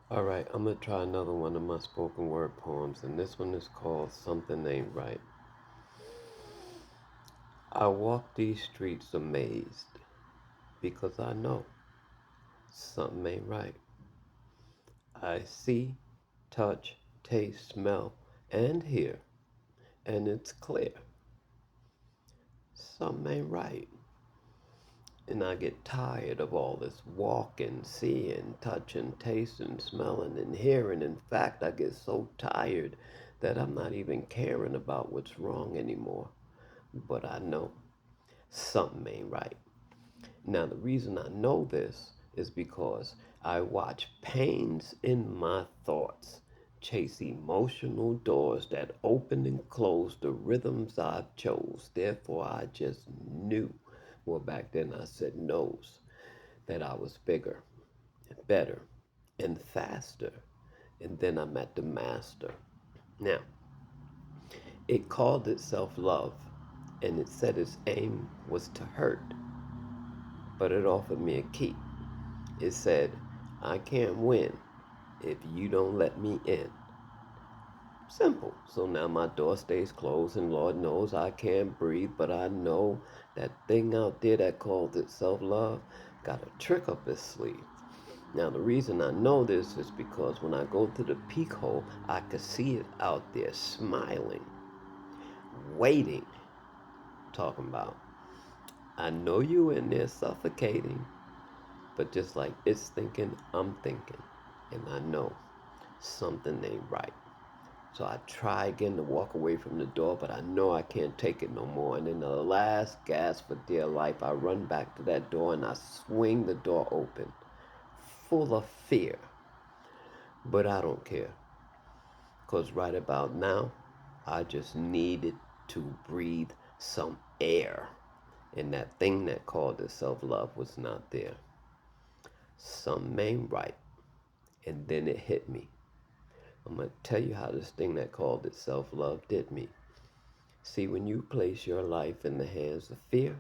All right, I'm gonna try another one of my spoken word poems, and this one is called Something Ain't Right. I walk these streets amazed because I know something ain't right. I see, touch, taste, smell, and hear, and it's clear something ain't right. And I get tired of all this walking, seeing, touching, tasting, smelling, and hearing. In fact, I get so tired that I'm not even caring about what's wrong anymore. But I know something ain't right. Now, the reason I know this is because I watch pains in my thoughts chase emotional doors that open and close the rhythms I've chose. Therefore, I just knew, well, back then I said knows, that I was bigger and better and faster. And then I met the master. Now, it called itself love, and it said its aim was to hurt, but it offered me a key. It said, I can't win if you don't let me in. Simple. So now my door stays closed, and Lord knows I can't breathe, but I know that thing out there that calls itself love got a trick up its sleeve. Now, the reason I know this is because when I go to the peak hole, I can see it out there smiling, waiting, talking about, I know you in there suffocating, but just like it's thinking, I'm thinking, and I know something ain't right. So I try again to walk away from the door, but I know I can't take it no more. And in the last gasp for dear life, I run back to that door and I swing the door open, full of fear. But I don't care, because right about now, I just needed to breathe some air. And that thing that called itself love was not there. Something ain't right. And then it hit me. I'm going to tell you how this thing that called itself love did me. See, when you place your life in the hands of fear,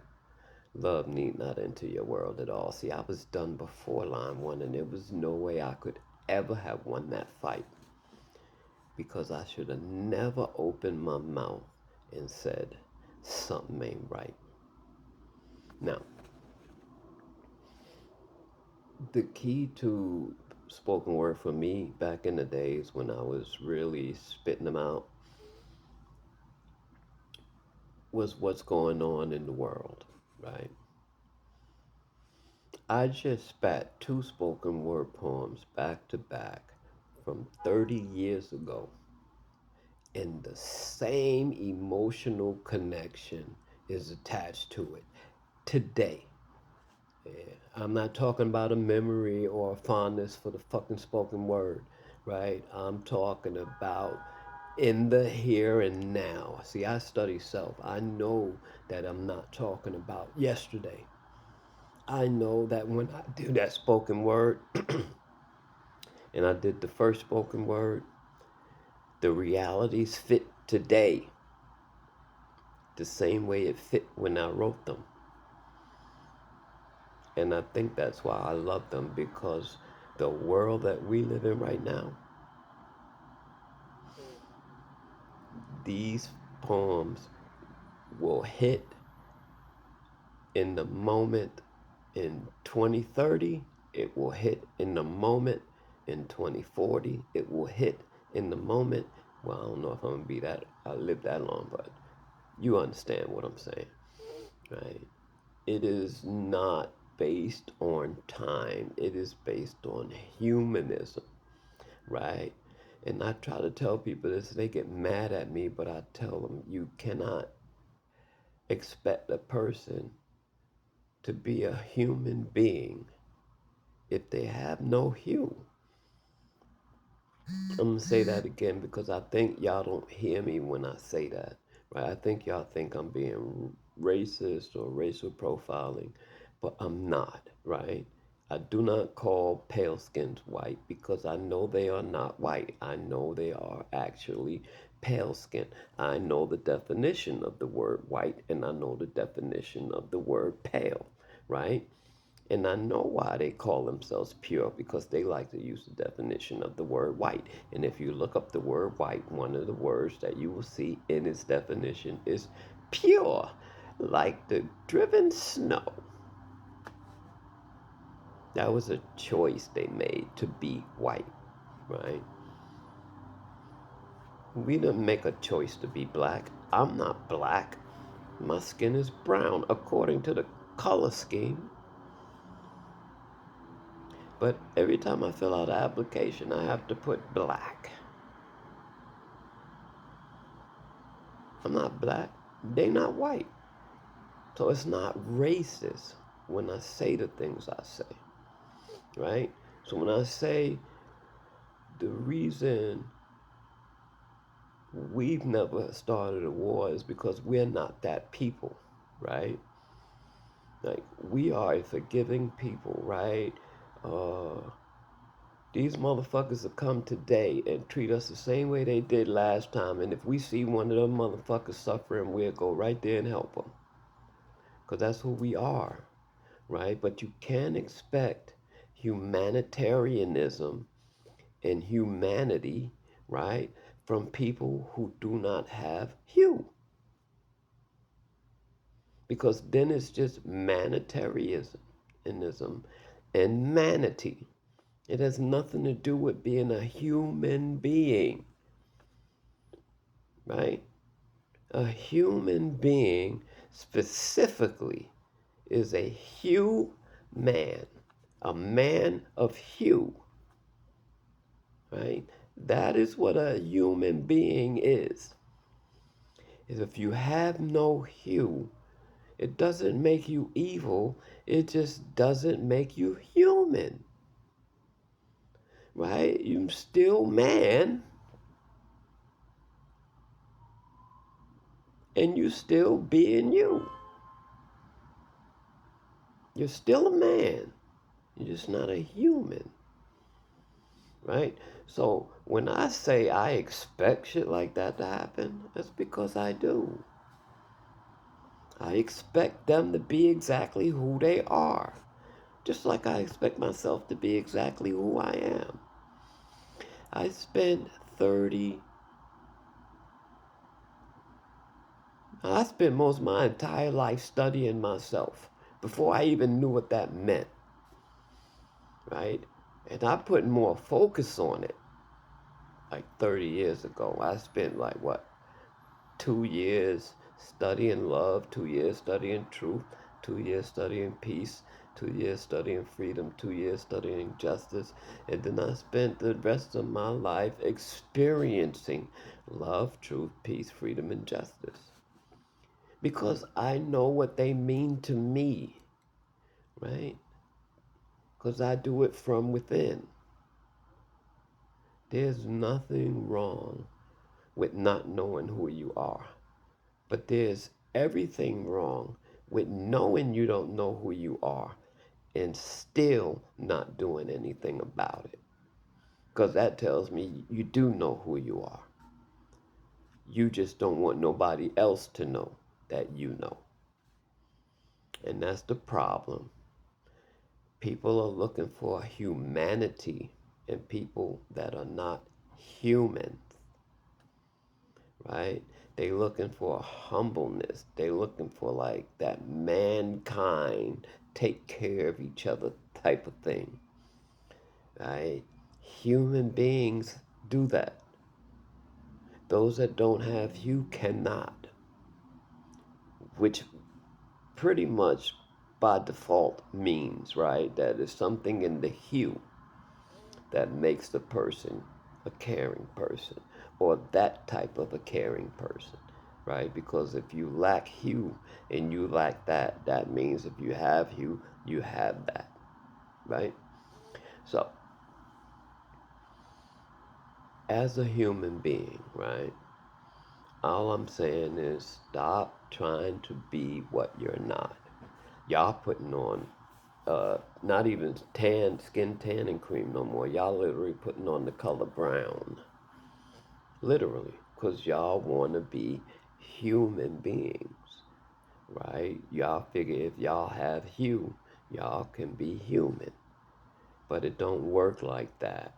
love need not enter your world at all. See, I was done before line one, and there was no way I could ever have won that fight because I should have never opened my mouth and said, something ain't right. Now, the key to spoken word for me back in the days when I was really spitting them out was what's going on in the world, right? I just spat two spoken word poems back to back from 30 years ago, and the same emotional connection is attached to it today. Yeah, I'm not talking about a memory or a fondness for the fucking spoken word, right? I'm talking about in the here and now. See, I study self. I know that I'm not talking about yesterday. I know that when I do that spoken word, and I did the first spoken word, the realities fit today the same way it fit when I wrote them. And I think that's why I love them, because the world that we live in right now, these poems will hit in the moment in 2030, it will hit in the moment in 2040, it will hit in the moment. Well, I don't know if I'm gonna be that, I live that long, but you understand what I'm saying, right? It is not based on time, it is based on humanism, right? And I try to tell people this, they get mad at me, but I tell them you cannot expect a person to be a human being if they have no hue. I'm gonna say that again because I think y'all don't hear me when I say that, right? I think y'all think I'm being racist or racial profiling, but I'm not, right? I do not call pale skins white because I know they are not white. I know they are actually pale skin. I know the definition of the word white and I know the definition of the word pale, right? And I know why they call themselves pure, because they like to use the definition of the word white. And if you look up the word white, one of the words that you will see in its definition is pure, like the driven snow. That was a choice they made to be white, right? We didn't make a choice to be black. I'm not black. My skin is brown according to the color scheme. But every time I fill out an application, I have to put black. I'm not black. They not white. So it's not racist when I say the things I say, right? So when I say the reason we've never started a war is because we're not that people, right? Like, we are a forgiving people, right? Uh, these motherfuckers will come today and treat us the same way they did last time. And if we see one of them motherfuckers suffering, we'll go right there and help them. Because that's who we are, right? But you can't expect humanitarianism and humanity, right, from people who do not have hue. Because then it's just manitarianism and manatee. It has nothing to do with being a human being, right? A human being specifically is a hue man, a man of hue, right? That is what a human being is. If you have no hue, it doesn't make you evil, it just doesn't make you human, right? You're still man, and you still being you. You're still a man. You're just not a human, right? So when I say I expect shit like that to happen, that's because I do. I expect them to be exactly who they are, just like I expect myself to be exactly who I am. I spent 30, I spent most of my entire life studying myself before I even knew what that meant, right? And I put more focus on it like 30 years ago. I spent like, what, 2 years studying love, 2 years studying truth, 2 years studying peace, 2 years studying freedom, 2 years studying justice, and then I spent the rest of my life experiencing love, truth, peace, freedom, and justice. Because I know what they mean to me, right? Because I do it from within. There's nothing wrong with not knowing who you are. But there's everything wrong with knowing you don't know who you are and still not doing anything about it. Because that tells me you do know who you are. You just don't want nobody else to know that you know. And that's the problem. People are looking for humanity in people that are not human, right? They looking for humbleness. They looking for like that mankind take care of each other type of thing, right? Human beings do that. Those that don't have hue cannot, which pretty much by default means, right, that is something in the hue that makes the person a caring person, or that type of a caring person, right? Because if you lack hue and you lack that, that means if you have hue, you have that, right? So, as a human being, right, all I'm saying is stop trying to be what you're not. Y'all putting on not even skin tanning cream no more. Y'all literally putting on the color brown. Literally, because y'all want to be human beings, right? Y'all figure if y'all have hue, Y'all can be human, but it don't work like that.